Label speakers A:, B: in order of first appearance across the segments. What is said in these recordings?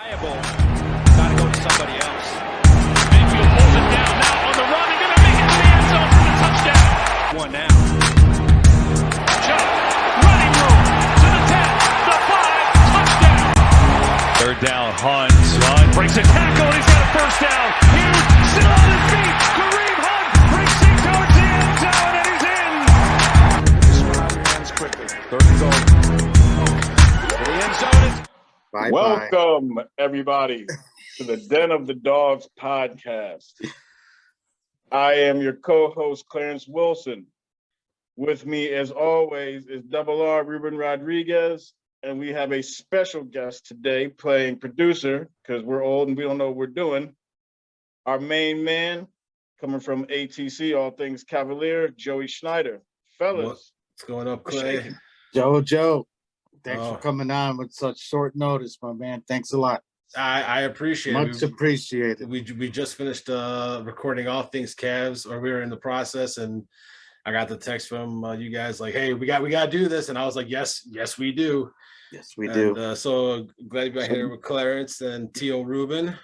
A: Got to go to somebody else. Mayfield pulls it down now on the run. They're going to make it to the end zone for the touchdown. One now. Chubb, running room to the 10, the 5, touchdown. Third down, Hunt breaks a tackle and he's got a first down. Hughes still on his feet. Kareem Hunt breaks it towards the end zone and he's in. Just your hands quickly. Third and goal. To the end zone.
B: Welcome, everybody, to the Den of the Dawgs podcast. I am your co-host, Clarence Wilson. With me, as always, is R Ruben Rodriguez, and we have a special guest today playing producer, because we're old and we don't know what we're doing. Our main man, coming from ATC, All Things Cavalier, Joey Schneider. Fellas.
C: What's going up, Clay?
D: Joe. Thanks for coming on with such short notice, my man. Thanks a lot.
C: I appreciate it.
D: Much appreciated.
C: We just finished recording All Things Cavs, or we were in the process, and I got the text from you guys like, "Hey, we got to do this," and I was like, "Yes, we do."
D: Yes, we do.
C: So glad to be here with Clarence and T.O. Ruben.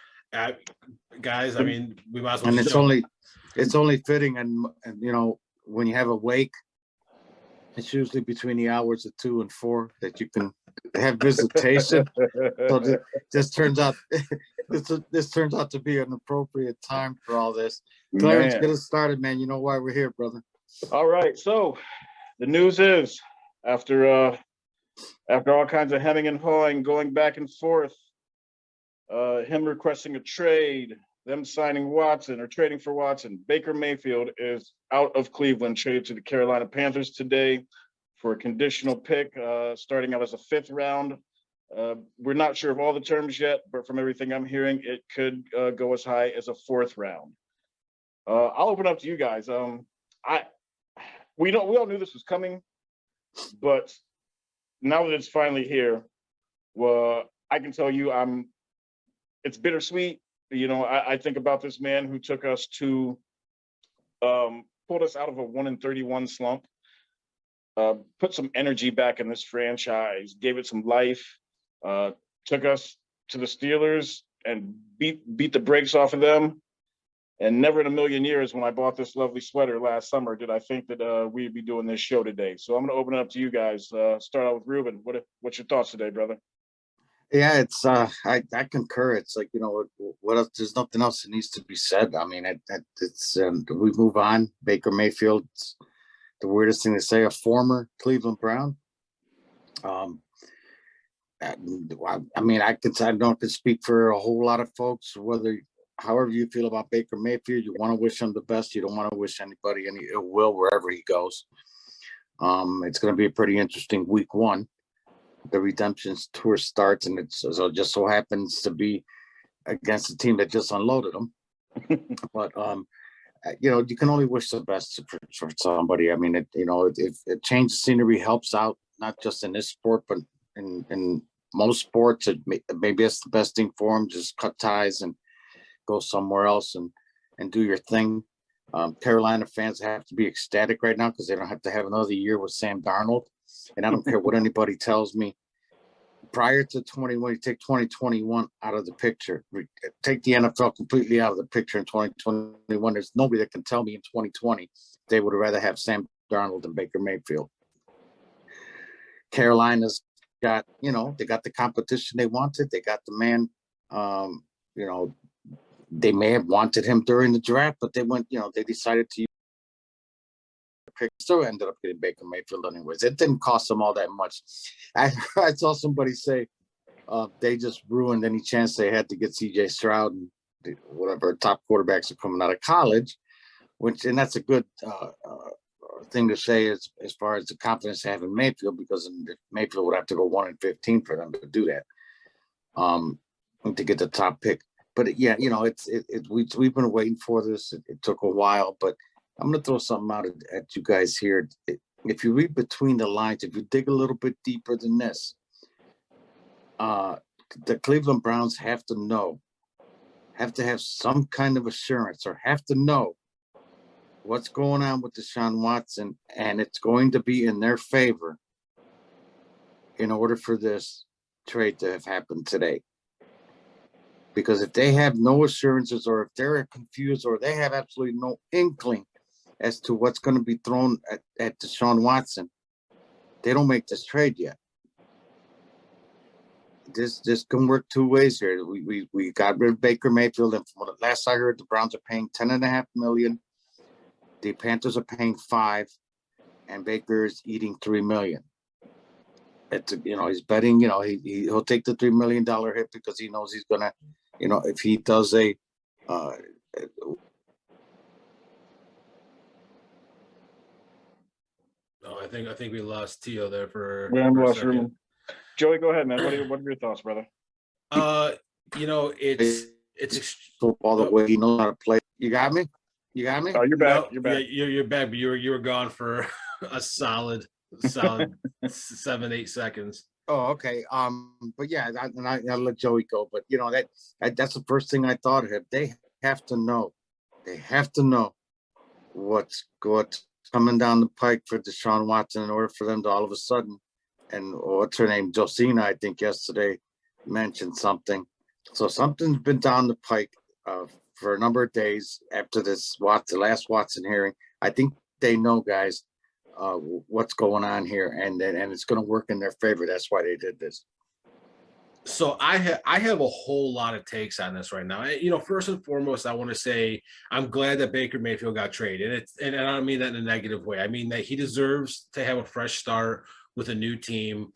C: Guys, I mean, we might as well.
D: And it's only fitting, and you know, when you have a wake, it's usually between the hours of 2 and 4 that you can have visitation. So this turns out to be an appropriate time for all this. Clarence, get us started, man. You know why we're here, brother.
B: All right. So the news is after all kinds of hemming and hawing, going back and forth, him requesting a trade, them signing Watson or trading for Watson. Baker Mayfield is out of Cleveland, traded to the Carolina Panthers today for a conditional pick, starting out as a 5th round. We're not sure of all the terms yet, but from everything I'm hearing, it could go as high as a 4th round. I'll open up to you guys. We all knew this was coming, but now that it's finally here, well, I can tell you it's bittersweet. You know, I think about this man who took us to, pulled us out of a 1-31 slump, put some energy back in this franchise, gave it some life, took us to the Steelers and beat the brakes off of them. And never in a million years, when I bought this lovely sweater last summer, did I think that we'd be doing this show today. So I'm going to open it up to you guys. Start out with Ruben. What's your thoughts today, brother?
D: Yeah, it's I concur. It's like, you know, what else? There's nothing else that needs to be said. I mean, it's we move on. Baker Mayfield, the weirdest thing to say, a former Cleveland Brown. I mean, I don't speak for a whole lot of folks. However you feel about Baker Mayfield, you want to wish him the best. You don't want to wish anybody any ill will wherever he goes. It's going to be a pretty interesting week 1. The redemption tour starts, and it just so happens to be against a team that just unloaded them. But you know, you can only wish the best for somebody. I mean, if change of scenery helps out, not just in this sport, but in most sports, maybe it's the best thing for them. Just cut ties and go somewhere else and do your thing. Carolina fans have to be ecstatic right now because they don't have to have another year with Sam Darnold. And I don't care what anybody tells me. Prior to 21, you take 2021 out of the picture. Take the NFL completely out of the picture in 2021. There's nobody that can tell me in 2020 they would rather have Sam Darnold than Baker Mayfield. Carolina's got, you know, they got the competition they wanted. They got the man, you know, they may have wanted him during the draft, but they decided to pick, still ended up getting Baker Mayfield anyways. It didn't cost them all that much. I saw somebody say they just ruined any chance they had to get CJ Stroud and whatever top quarterbacks are coming out of college, and that's a good thing to say as far as the confidence they have in Mayfield, because Mayfield would have to go 1-15 for them to do that, to get the top pick. But yeah, you know, we've been waiting for this. It took a while, but I'm going to throw something out at you guys here. If you read between the lines, if you dig a little bit deeper than this, the Cleveland Browns have to have some kind of assurance, or have to know what's going on with Deshaun Watson, and it's going to be in their favor in order for this trade to have happened today. Because if they have no assurances, or if they're confused, or they have absolutely no inkling as to what's going to be thrown at Deshaun Watson, they don't make this trade yet. This can work two ways here. We got rid of Baker Mayfield, and from what last I heard, the Browns are paying $10.5 million. The Panthers are paying $5 million, and Baker is eating $3 million. It's, he's betting. He'll take the $3 million hit because he knows he's gonna, if he does a.
C: I think we lost Tio there for
B: We
C: a
B: lost
C: second.
B: Ruben. Joey, go ahead, man. What are your thoughts, brother?
C: It's
D: football the way he knows how to play. You got me?
B: Oh, you're back.
C: No,
B: You're back.
C: Yeah, you're back, but you were gone for a solid 7-8 seconds.
D: Oh, okay. But yeah, I'll let Joey go. But that's the first thing I thought of. They have to know. They have to know what's coming down the pike for Deshaun Watson in order for them to all of a sudden, and what's her name, Josina, I think yesterday mentioned something. So something's been down the pike for a number of days after the last Watson hearing. I think they know, guys, what's going on here, and it's going to work in their favor. That's why they did this.
C: So I have a whole lot of takes on this right now. First and foremost, I want to say I'm glad that Baker Mayfield got traded, and I don't mean that in a negative way. I mean that he deserves to have a fresh start with a new team.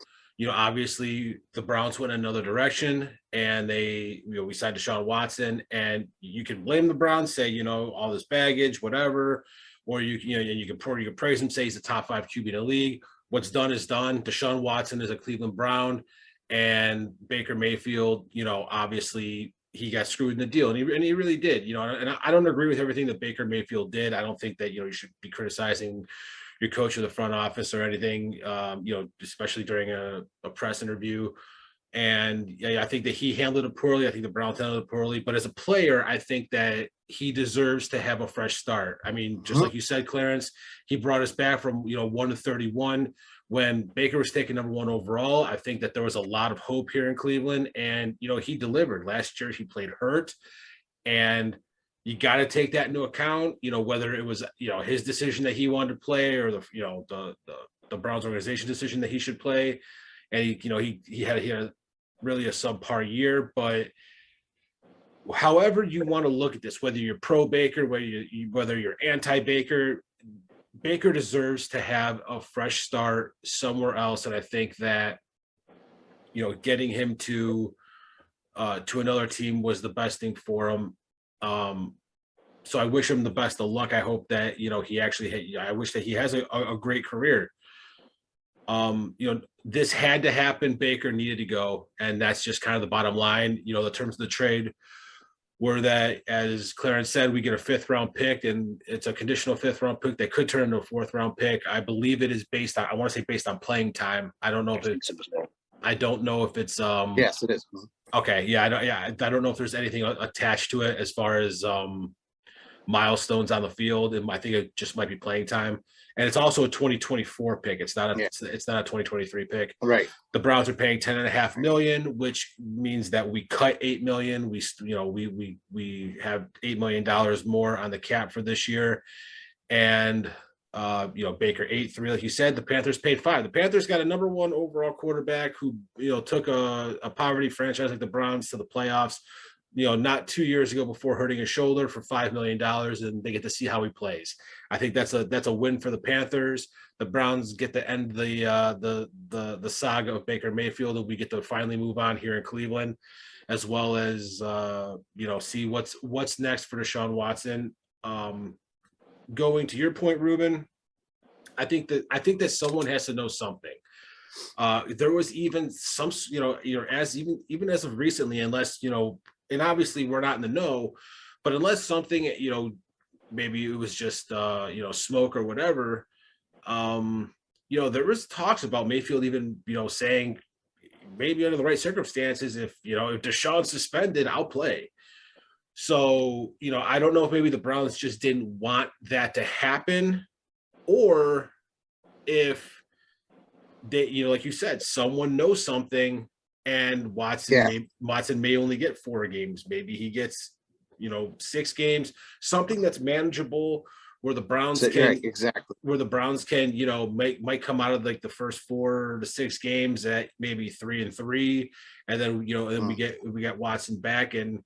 C: Obviously the Browns went another direction, and we signed Deshaun Watson, and you can blame the Browns, say all this baggage, whatever, or you can praise him, say he's the top 5 QB in the league. What's done is done. Deshaun Watson is a Cleveland Brown. And Baker Mayfield, obviously he got screwed in the deal, and he really did, and I don't agree with everything that Baker Mayfield did. I don't think that, you should be criticizing your coach or the front office or anything, especially during a press interview. And I think that he handled it poorly. I think the Browns handled it poorly, but as a player, I think that he deserves to have a fresh start. I mean, just like you said, Clarence, he brought us back from, 1 to 31. When Baker was taken number 1 overall, I think that there was a lot of hope here in Cleveland, and, he delivered. Last year he played hurt, and you got to take that into account, whether it was, his decision that he wanted to play, or the Browns organization decision that he should play. And he had really a subpar year, but however you want to look at this, whether you're pro Baker, whether you're anti-Baker, Baker deserves to have a fresh start somewhere else. And I think that, getting him to another team was the best thing for him. So I wish him the best of luck. I hope that, I wish that he has a great career. This had to happen. Baker needed to go. And that's just kind of the bottom line. The terms of the trade were that, as Clarence said, we get a 5th round pick, and it's a conditional 5th round pick that could turn into a 4th round pick. I believe it is based on playing time. I don't know if it's
D: yes, it is.
C: okay. Yeah. I don't know if there's anything attached to it as far as milestones on the field. I think it just might be playing time. And it's also a 2024 pick. It's not a 2023 pick.
D: Right.
C: The Browns are paying $10.5 million, which means that we cut $8 million. We have $8 million more on the cap for this year. And Baker 8-3, like you said. The Panthers paid 5. The Panthers got a number 1 overall quarterback who took a poverty franchise like the Browns to the playoffs, not 2 years ago before hurting his shoulder for $5 million, and they get to see how he plays. I think that's a win for the Panthers. The Browns get to end the saga of Baker Mayfield, and we get to finally move on here in Cleveland, as well as see what's next for Deshaun Watson. Going to your point, Ruben, I think that someone has to know something. There was even some, even as of recently, unless and obviously we're not in the know, but unless something, maybe it was just smoke or whatever, there was talks about Mayfield even saying maybe under the right circumstances, if Deshaun's suspended, I'll play. So I don't know if maybe the Browns just didn't want that to happen, or if they, like you said, someone knows something and Watson may only get 4 games. Maybe he gets 6 games, something that's manageable where the Browns can might come out of like the first 4 to 6 games at maybe 3-3, and then we get Watson back, and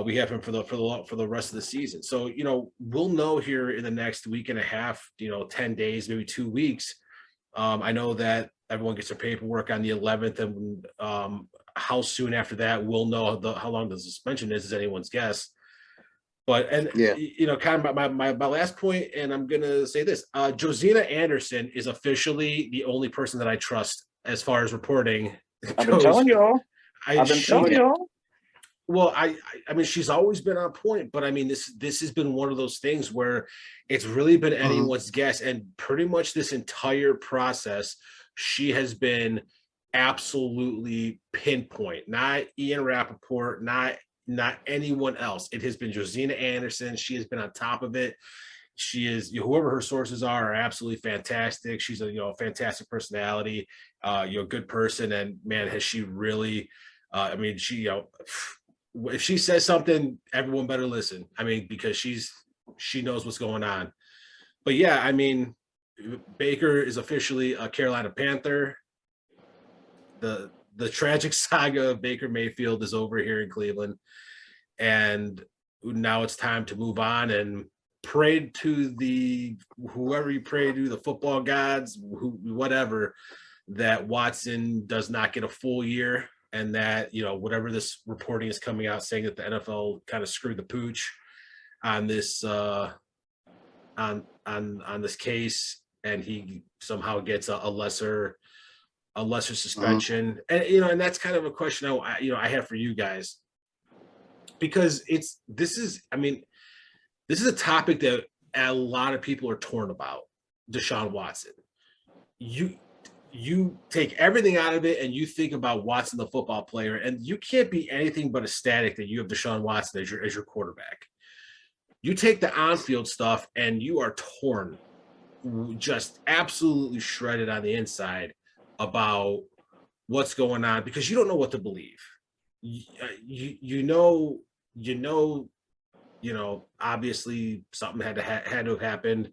C: we have him for the rest of the season. So we'll know here in the next week and a half, 10 days, maybe 2 weeks. I know that everyone gets their paperwork on the 11th, and how soon after that we'll know how long the suspension is anyone's guess. But kind of my last point, and I'm gonna say this: Josina Anderson is officially the only person that I trust as far as reporting.
B: I've been telling y'all.
C: Well, I mean, she's always been on point, but I mean, this has been one of those things where it's really been anyone's guess, and pretty much this entire process, she has been absolutely pinpoint. Not Ian Rappaport, not anyone else. It has been Josina Anderson. She has been on top of it. She is, whoever her sources are absolutely fantastic. She's a fantastic personality, a good person, and man, has she really. I mean, she if she says something, everyone better listen. I mean, because she knows what's going on. But yeah, I mean, Baker is officially a Carolina Panther. The tragic saga of Baker Mayfield is over here in Cleveland, and now it's time to move on and pray to whoever you pray to, the football gods, whatever, that Watson does not get a full year, and that whatever this reporting is coming out saying that the NFL kind of screwed the pooch on this on this case, and he somehow gets a lesser suspension. And and that's kind of a question I have for you guys, because this is a topic that a lot of people are torn about. Deshaun Watson, you take everything out of it and you think about Watson, the football player, and you can't be anything but ecstatic that you have Deshaun Watson as your quarterback. You take the on-field stuff and you are torn, just absolutely shredded on the inside about what's going on, because you don't know what to believe. Obviously something had to have happened,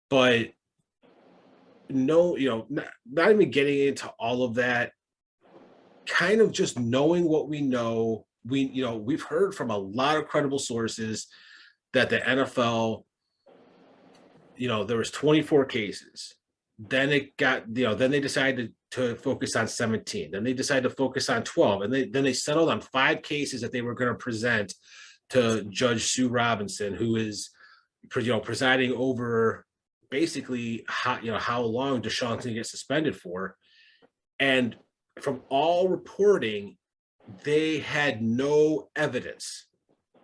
C: but no, not even getting into all of that, kind of just knowing what we know. We've heard from a lot of credible sources that the NFL, there was 24 cases. Then it got, then they decided to focus on 17. Then they decided to focus on 12. And then they settled on 5 cases that they were going to present to Judge Sue Robinson, who is, presiding over basically how long Deshaun's going to get suspended for. And from all reporting, they had no evidence,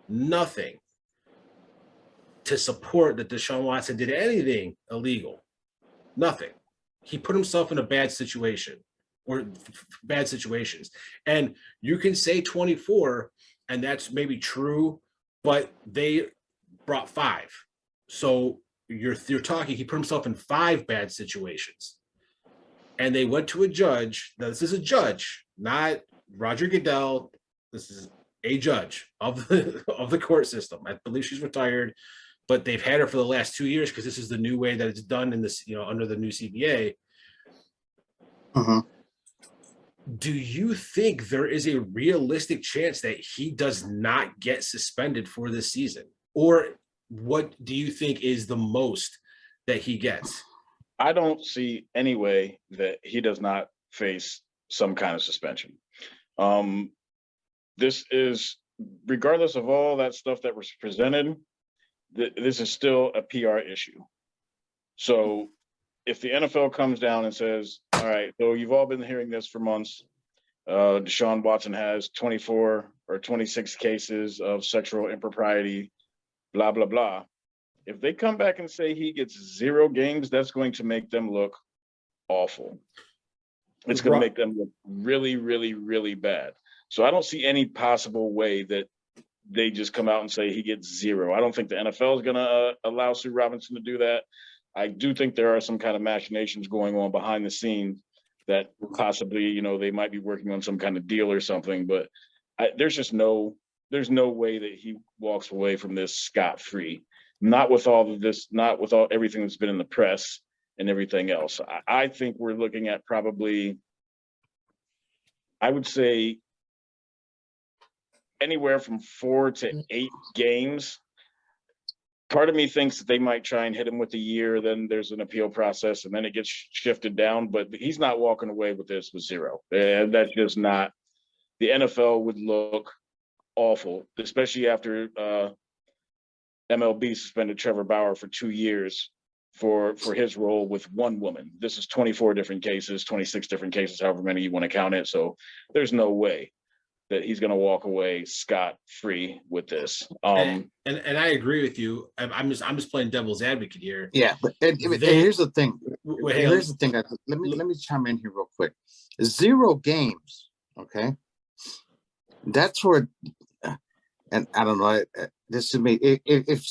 C: nothing, to support that Deshaun Watson did anything illegal. Nothing. He put himself in a bad situation or bad situations. And you can say 24, and that's maybe true, but they brought 5. So you're talking, he put himself in 5 bad situations. And they went to a judge. Now, this is a judge, not Roger Goodell. This is a judge of the court system. I believe she's retired, but they've had her for the last 2 years because this is the new way that it's done in this, under the new CBA. Do you think there is a realistic chance that he does not get suspended for this season? Or what do you think is the most that he gets?
B: I don't see any way that he does not face some kind of suspension. This is, regardless of all that stuff that was presented, this is still a PR issue. So if the NFL comes down and says, all right, so you've all been hearing this for months, Deshaun Watson has 24 or 26 cases of sexual impropriety, blah, blah, blah. If they come back and say he gets 0 games, that's going to make them look awful. It's going to make them look really, really, really bad. So I don't see any possible way that they just come out and say he gets 0. I don't think the NFL is going to allow Sue Robinson to do that. I do think there are some kind of machinations going on behind the scenes that possibly, you know, they might be working on some kind of deal or something, but there's no way that he walks away from this scot-free. Not with all of this, not with everything that's been in the press and everything else. I think we're looking at probably, I would say, anywhere from 4 to 8 games. Part of me thinks that they might try and hit him with a year, then there's an appeal process, and then it gets shifted down. But he's not walking away with this with 0. That's just not. The NFL would look awful, especially after MLB suspended Trevor Bauer for 2 years for his role with one woman. This is 24 different cases, 26 different cases, however many you want to count it. So there's no way that he's going to walk away scot-free with this.
C: And I agree with you. I'm just playing devil's advocate here.
D: Yeah, but and here's the thing.
C: Wait,
D: Here's the thing. Let me chime in here real quick. 0 games, okay? That's where, and I don't know. This is me. If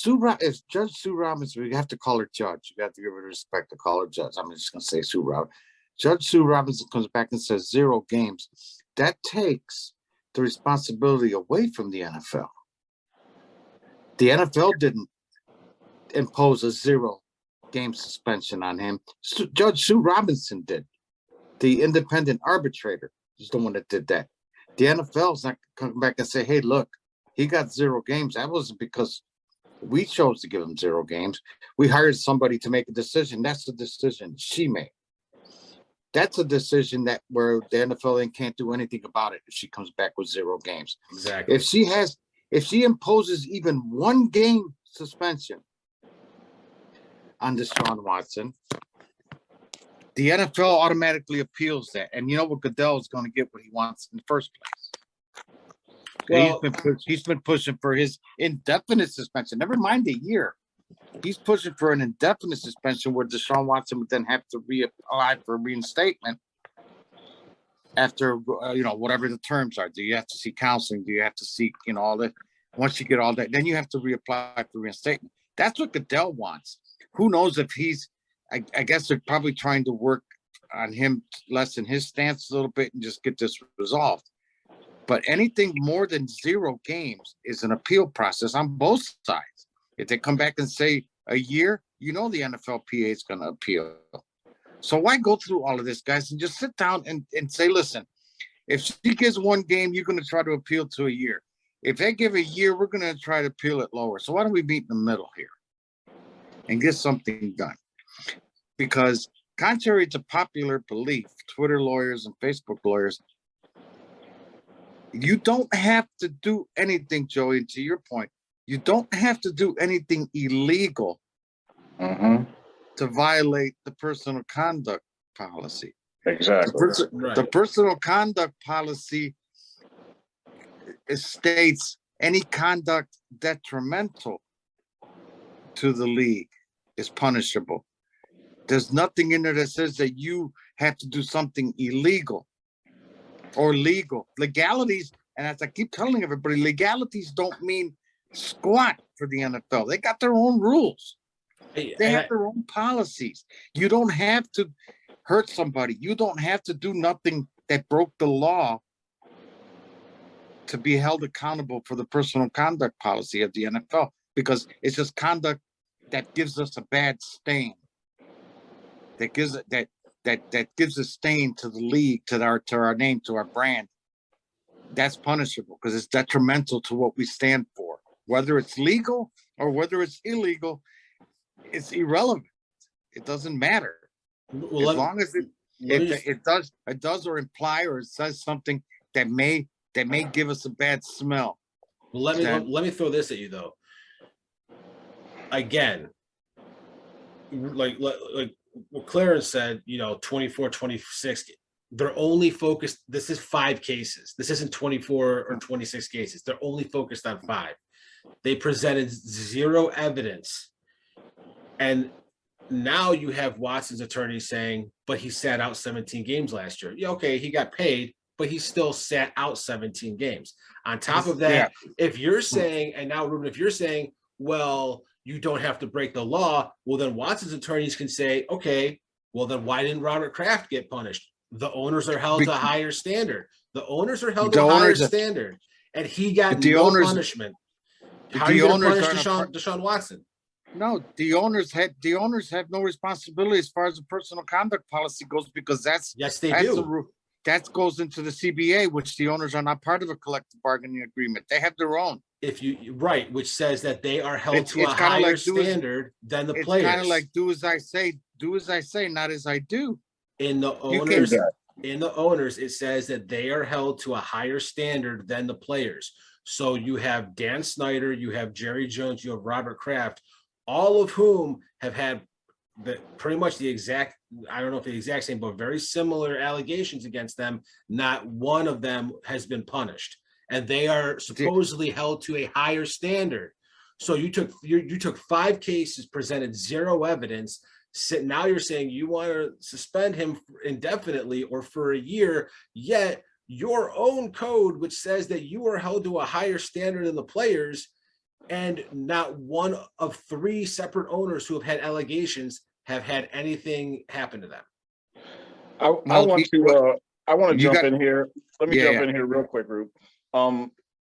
D: Judge Sue Robinson, we have to call her judge. You have to give her respect to call her judge. I'm just going to say Sue Robinson. Judge Sue Robinson comes back and says 0 games. That takes the responsibility away from the NFL. The NFL didn't impose a 0-game suspension on him. Judge Sue Robinson did. The independent arbitrator is the one that did that. The NFL's not coming back and say, hey, look, he got 0 games. That wasn't because we chose to give him 0 games. We hired somebody to make a decision. That's the decision she made. That's a decision that where the NFL can't do anything about it if she comes back with 0 games.
C: Exactly.
D: If she imposes even 1 game suspension on Deshaun Watson, the NFL automatically appeals that. And you know what? Goodell is going to get what he wants in the first place. Well, he's been pushing for his indefinite suspension. Never mind a year. He's pushing for an indefinite suspension where Deshaun Watson would then have to reapply for reinstatement after, whatever the terms are. Do you have to seek counseling? Do you have to seek, all that? Once you get all that, then you have to reapply for reinstatement. That's what Goodell wants. Who knows if he's, I guess they're probably trying to work on him, lessen his stance a little bit and just get this resolved. But anything more than 0 games is an appeal process on both sides. If they come back and say a year, the NFLPA is going to appeal. So why go through all of this, guys, and just sit down and say, listen, if she gives 1 game, you're going to try to appeal to a year. If they give a year, we're going to try to appeal it lower. So why don't we meet in the middle here and get something done? Because contrary to popular belief, Twitter lawyers and Facebook lawyers, you don't have to do anything, Joey, to your point. You don't have to do anything illegal to violate the personal conduct policy.
B: Exactly.
D: The personal conduct policy states any conduct detrimental to the league is punishable. There's nothing in there that says that you have to do something illegal or legal. Legalities, and as I keep telling everybody, legalities don't mean squat for the NFL. They got their own rules. They have their own policies. You don't have to hurt somebody. You don't have to do nothing that broke the law to be held accountable for the personal conduct policy of the NFL, because it's just conduct that gives us a bad stain. That gives a stain to the league, to our name, to our brand. That's punishable because it's detrimental to what we stand for. Whether it's legal or whether it's illegal, it's irrelevant. It doesn't matter. Well, as long as it does or imply or it says something that may give us a bad smell.
C: Well, let me throw this at you though. Again, like what Clarence said, 24, 26, they're only focused. This is 5 cases. This isn't 24 or 26 cases. They're only focused on 5. They presented 0 evidence. And now you have Watson's attorney saying, but he sat out 17 games last year. Yeah, okay, he got paid, but he still sat out 17 games. On top of that, if you're saying, and now Ruben, if you're saying, well, you don't have to break the law, well, then Watson's attorneys can say, okay, well, then why didn't Robert Kraft get punished? The owners are held to a higher standard. The owners are held
D: The
C: to a higher
D: owners are-
C: standard, and he got
D: the
C: no
D: owners-
C: punishment. How are
D: the
C: you going to
D: owners
C: punish
D: aren't
C: Deshaun Watson?
D: No, the owners have no responsibility as far as the personal conduct policy goes, because
C: Yes, they
D: that's
C: do.
D: that goes into the CBA, which the owners are not part of a collective bargaining agreement. They have their own.
C: Which says that they are held
D: It's
C: to a
D: kinda
C: higher
D: like
C: standard than the
D: It's
C: players.
D: kind of like do as I say, not as I do.
C: In the owners, it says that they are held to a higher standard than the players. So you have Dan Snyder, you have Jerry Jones, you have Robert Kraft, all of whom have had pretty much the exact, I don't know if the exact same, but very similar allegations against them. Not one of them has been punished, and they are supposedly held to a higher standard. So you took 5 cases, presented 0 evidence. Now you're saying you want to suspend him indefinitely or for a year, yet your own code, which says that you are held to a higher standard than the players, and not one of 3 separate owners who have had allegations have had anything happen to them.
B: I want to jump in here. Let me jump in here real quick, Rube.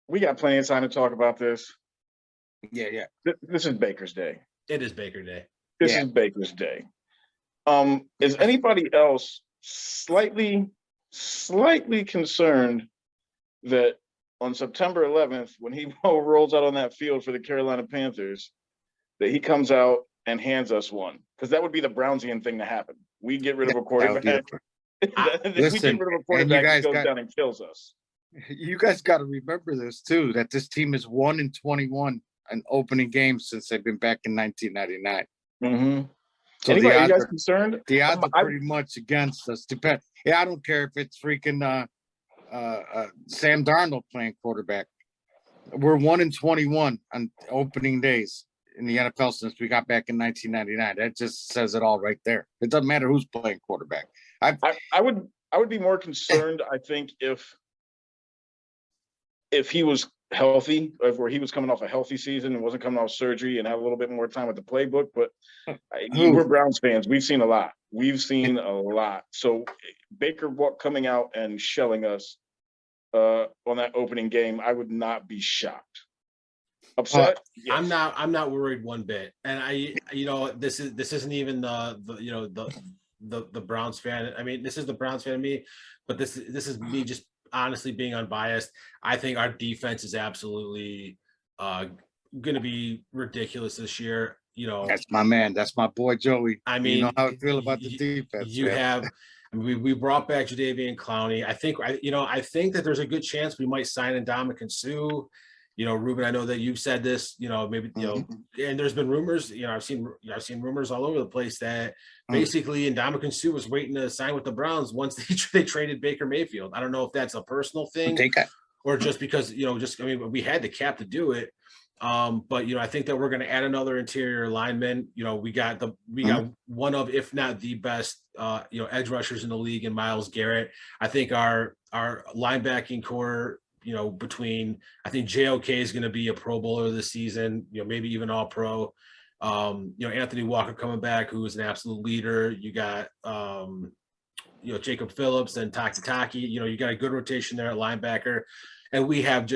B: We got plenty of time to talk about this.
D: Yeah.
B: This is Baker's Day.
C: It is Baker Day.
B: This is Baker's Day. Is anybody else slightly concerned that on September 11th, when he rolls out on that field for the Carolina Panthers, that he comes out and hands us one? Because that would be the Brownsian thing to happen. We get rid of a quarterback. We get rid of a quarterback, he goes down and kills us.
D: You guys got to remember this too, that this team is 1-21 in opening games since they've been back in 1999.
B: Mm-hmm.
D: So
B: Anybody, are you guys concerned?
D: The odds are pretty much against us. I don't care if it's freaking Sam Darnold playing quarterback. We're 1-21 on opening days in the NFL since we got back in 1999. That just says it all right there. It doesn't matter who's playing quarterback.
B: I would be more concerned, I think, if he was healthy, where he was coming off a healthy season and wasn't coming off surgery and had a little bit more time with the playbook. But we're Browns fans. We've seen a lot. So Baker coming out and shelling us on that opening game, I would not be shocked. Upset? Yes.
C: I'm not worried one bit. And this isn't even the Browns fan. I mean, this is the Browns fan of me, but this is me just honestly being unbiased. I think our defense is absolutely going to be ridiculous this year.
D: That's my man. That's my boy Joey.
C: I mean,
D: you know how I feel about the defense.
C: We brought back Jadeveon Clowney. I think that there's a good chance we might sign Ndamukong Suh. Ruben, I know that you've said this, maybe, and there's been rumors, I've seen rumors all over the place that basically Ndamukong Suh was waiting to sign with the Browns once they traded Baker Mayfield. I don't know if that's a personal thing or just because, we had the cap to do it. But I think that we're going to add another interior lineman. We got one of, if not the best, edge rushers in the league in Myles Garrett. I think our linebacking core, I think JOK is going to be a Pro Bowler this season, maybe even all pro. Anthony Walker coming back, who is an absolute leader. You got, Jacob Phillips and Taki. You got a good rotation there at linebacker. And we have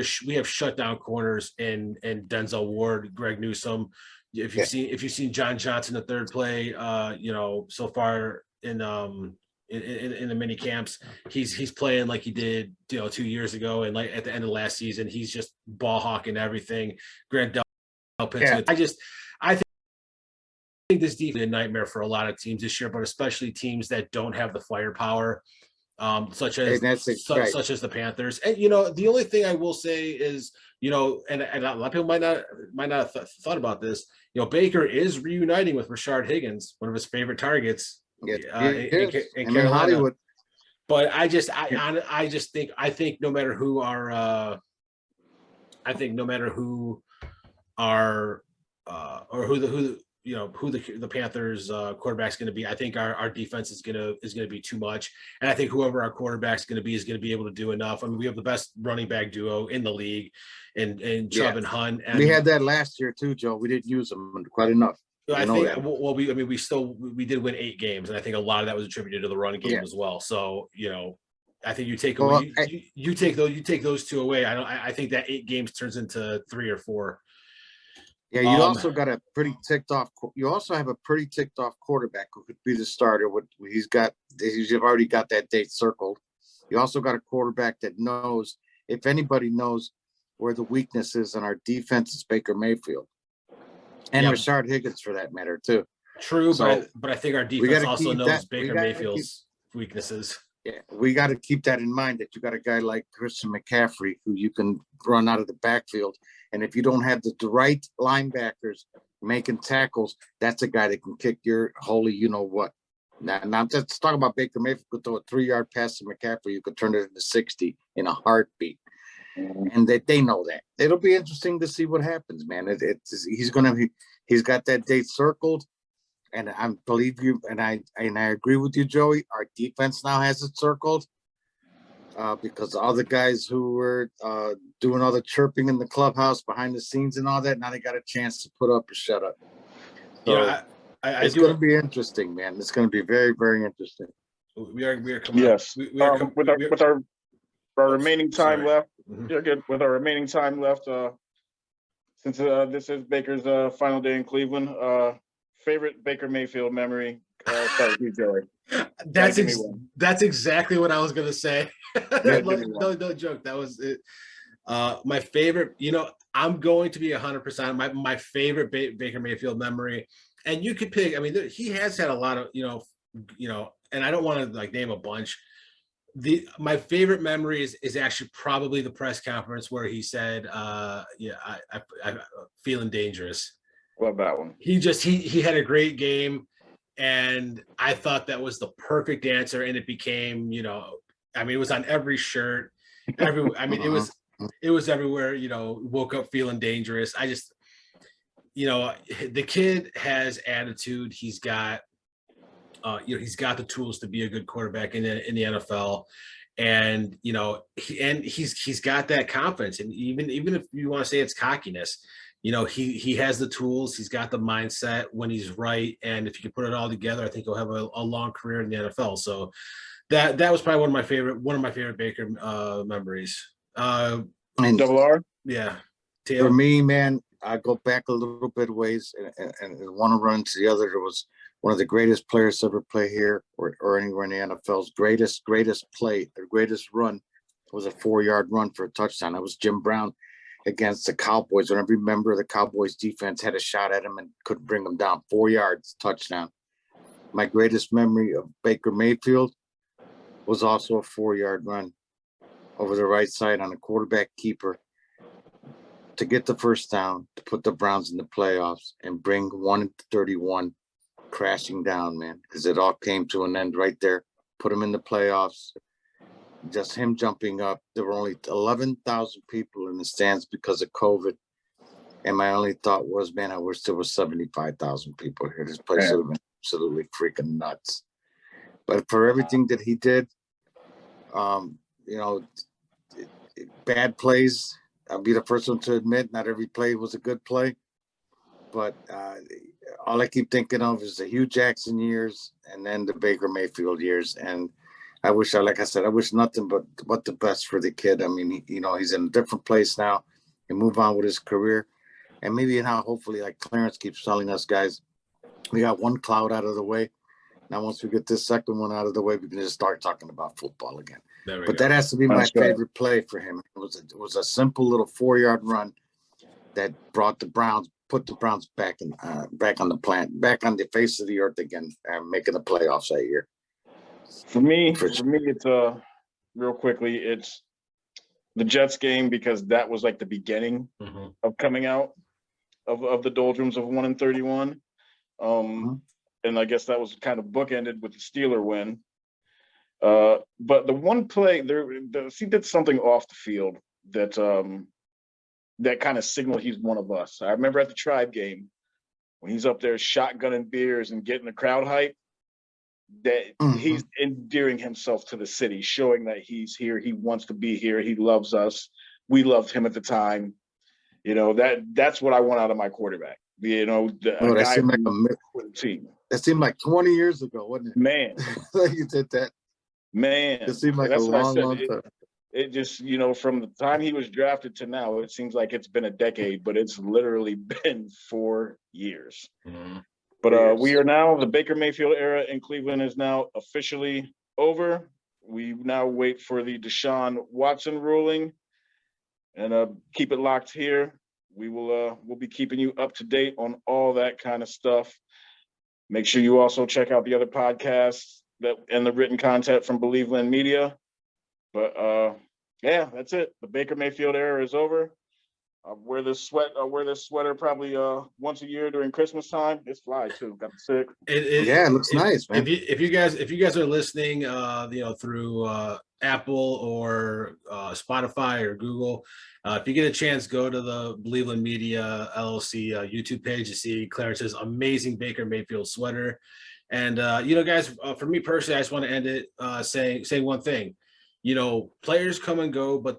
C: shut down corners in Denzel Ward, Greg Newsome. If you've seen John Johnson, the third play, so far in the mini camps, he's playing like he did 2 years ago, and like at the end of last season, he's just ball hawking everything. Grant Delpit. I think this defense is a nightmare for a lot of teams this year, but especially teams that don't have the firepower, such as the Panthers. And the only thing I will say is, and a lot of people might not have thought about this. Baker is reuniting with Rashard Higgins, one of his favorite targets. In Hollywood. But I think no matter who the Panthers quarterback's going to be, I think our defense is going to be too much, and I think whoever our quarterback's going to be is going to be able to do enough. I mean, we have the best running back duo in the league, and Chubb and Hunt. And
D: we had that last year too, Joe. We didn't use them quite enough.
C: I
D: know
C: think
D: that.
C: well, we did win 8 games, and I think a lot of that was attributed to the run game
D: Yeah.
C: as well. So I think you take
D: Well,
C: away you take those 2 away. I think that 8 games turns into 3 or 4.
D: yeah, you also got a pretty ticked off. You also have a pretty ticked off quarterback who could be the starter. He's already got that date circled. You also got a quarterback that knows, if anybody knows where the weakness is in our defense, is Baker Mayfield and Rashard Higgins for that matter too.
C: True,
D: So,
C: but I think our defense also knows Baker Mayfield's weaknesses.
D: Yeah, we got to keep that in mind, that you got a guy like Christian McCaffrey who you can run out of the backfield. And if you don't have the right linebackers making tackles, that's a guy that can kick your holy you-know-what. Now let's talk about Baker Mayfield. Could throw a 3-yard pass to McCaffrey. You could turn it into 60 in a heartbeat. And they know that. It'll be interesting to see what happens, man. He's got that date circled. And I believe you, and I agree with you, Joey. Our defense now has it circled because all the guys who were doing all the chirping in the clubhouse behind the scenes and all that, now they got a chance to put up or shut up. So it's going to be interesting, man. It's going to be very, very interesting.
C: We are coming.
B: Yes,
C: up.
B: with our remaining time left.
C: Mm-hmm.
B: Yeah, good. With our remaining time left, since this is Baker's final day in Cleveland. Favorite Baker Mayfield memory? Start with you, Joey.
C: That's exactly what I was gonna say. No joke. That was it. My favorite. I'm going to be 100%. My favorite Baker Mayfield memory, and you could pick. I mean, he has had a lot of and I don't want to name a bunch. My favorite memory is actually probably the press conference where he said, I'm feeling dangerous.
B: Love that one.
C: He had a great game, and I thought that was the perfect answer, and it became, it was on every shirt, it was everywhere, woke up feeling dangerous. I just, the kid has attitude. He's got he's got the tools to be a good quarterback in the NFL. And, he's got that confidence. And even if you want to say it's cockiness, he has the tools, he's got the mindset when he's right. And if you can put it all together, I think he'll have a long career in the NFL. So that was probably one of my favorite Baker memories.
B: And Double R?
C: Yeah.
D: For me, man, I go back a little bit ways and want to run to the other. There was one of the greatest players to ever play here or anywhere in the NFL's greatest play, their greatest run was a 4-yard run for a touchdown. That was Jim Brown against the Cowboys, when every member of the Cowboys defense had a shot at him and couldn't bring him down. 4 yards, touchdown. My greatest memory of Baker Mayfield was also a 4-yard run over the right side on a quarterback keeper to get the first down, to put the Browns in the playoffs and bring 1-31 crashing down, man, because it all came to an end right there. Put him in the playoffs. Just him jumping up. There were only 11,000 people in the stands because of COVID. And my only thought was, man, I wish there was 75,000 people here. This place would have been absolutely freaking nuts. But for everything that he did, bad plays, I'll be the first one to admit not every play was a good play. But all I keep thinking of is the Hugh Jackson years and then the Baker Mayfield years. And I wish nothing but the best for the kid. I mean, he's in a different place now and move on with his career. And maybe now, hopefully, like Clarence keeps telling us, guys, we got one cloud out of the way. Now, once we get this second one out of the way, we can just start talking about football again. But that has to be my favorite play for him. It was a simple little 4-yard run that put the Browns back on the face of the earth again, making the playoffs that year.
B: For me, it's real quickly, it's the Jets game, because that was like the beginning of coming out of the doldrums of 1-31. And I guess that was kind of bookended with the Steeler win. But the one play he did something off the field that that kind of signaled he's one of us. I remember at the Tribe game when he's up there shotgunning beers and getting the crowd hype, that he's endearing himself to the city, showing that he's here. He wants to be here. He loves us. We loved him at the time. That's what I want out of my quarterback. You know,
D: Oh,
B: a
D: that
B: guy
D: seemed like
B: with the team.
D: that seemed like 20 years ago, wasn't it?
B: Man,
D: You did that.
B: man.
D: It seemed like a
B: That's what I
D: long,
B: said.
D: long time.
B: It just, you know, from the time he was drafted to now, it seems like it's been a decade, but it's literally been 4 years.
C: Mm-hmm.
B: But we are now, the Baker Mayfield era in Cleveland is now officially over. We now wait for the Deshaun Watson ruling, and keep it locked here. We'll be keeping you up to date on all that kind of stuff. Make sure you also check out the other podcasts and the written content from Believeland Media. But yeah, that's it. The Baker Mayfield era is over. I wear this sweater probably once a year during Christmas time. It's fly too. Got sick.
D: Yeah, it looks nice, man.
C: If you guys are listening, through Apple or Spotify or Google, if you get a chance, go to the Believeland Media LLC YouTube page to see Clarence's amazing Baker Mayfield sweater. And guys, for me personally, I just want to end it saying one thing. You know, players come and go, but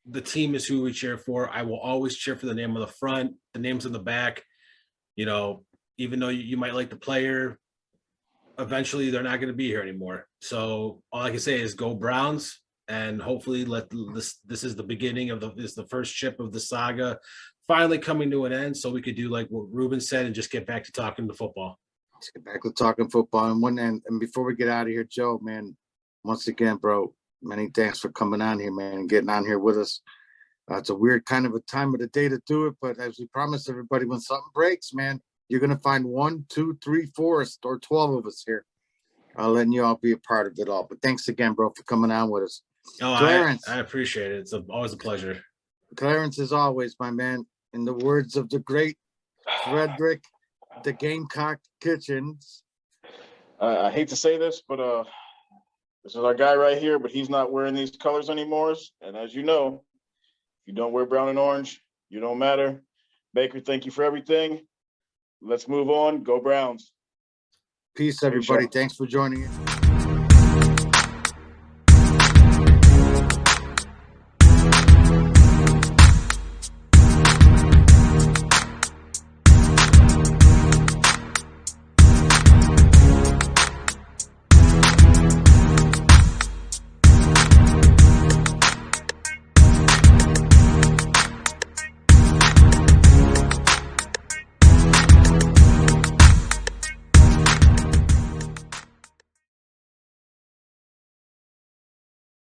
C: the team is who we cheer for. I will always cheer for the name on the front, the names on the back. Even though you might like the player, eventually they're not going to be here anymore. So all I can say is go Browns, and hopefully this is the beginning of the first chip of the saga finally coming to an end, so we could do like what Ruben said and just get back to talking to football.
D: Let's get back to talking football. And before we get out of here, Joe, man, once again, bro, many thanks for coming on here, man, and getting on here with us. It's a weird kind of a time of the day to do it, but as we promised everybody, when something breaks, man, you're going to find 1, 2, 3, 4, or 12 of us here. Letting you all be a part of it all. But thanks again, bro, for coming on with us.
C: Oh, Clarence, I appreciate it. It's always a pleasure.
D: Clarence, as always, my man, in the words of the great Frederick, the Gamecock Kitchens.
B: I hate to say this, but this is our guy right here, but he's not wearing these colors anymore. And as you know, if you don't wear brown and orange, you don't matter. Baker, thank you for everything. Let's move on. Go Browns.
D: Peace, everybody. Thanks for joining us.